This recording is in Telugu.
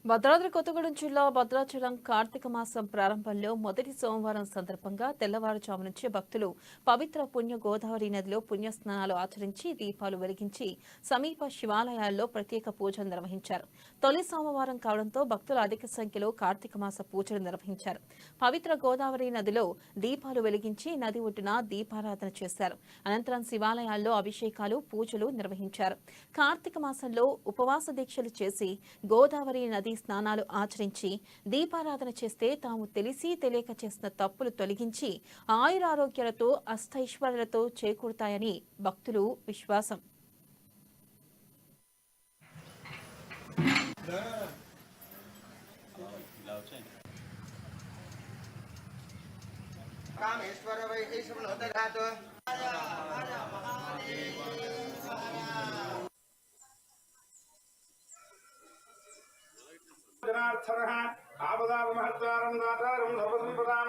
భద్రాద్రి కొత్తగూడెం జిల్లా భద్రాచలం కార్తీక మాసం ప్రారంభంలో మొదటి సోమవారం సందర్భంగా తెల్లవారుజాము నుంచి భక్తులు పవిత్ర పుణ్య గోదావరి నదిలో పుణ్యస్నానాలు ఆచరించి దీపాలు వెలిగించి సమీప శివాలయాల్లో ప్రత్యేక పూజలు నిర్వహించారు. తొలి సోమవారం కావడంతో భక్తులు అధిక సంఖ్యలో కార్తీక మాస పూజలు నిర్వహించారు. పవిత్ర గోదావరి నదిలో దీపాలు వెలిగించి నది ఒడ్డున దీపారాధన చేశారు. అనంతరం శివాలయాల్లో అభిషేకాలు పూజలు నిర్వహించారు. కార్తీక మాసంలో ఉపవాస దీక్షలు చేసి గోదావరి నది స్నానాలు ఆచరించి దీపారాధన చేస్తే తాము తెలిసి తెలియక చేసిన తప్పులు తొలగించి ఆయురారోగ్యాలతో అష్టైశ్వర్యాలతో చేకూరుతాయని భక్తులు విశ్వాసం. जनार्दनः आपदापमहर्तारं दातारं सर्वसम्पदां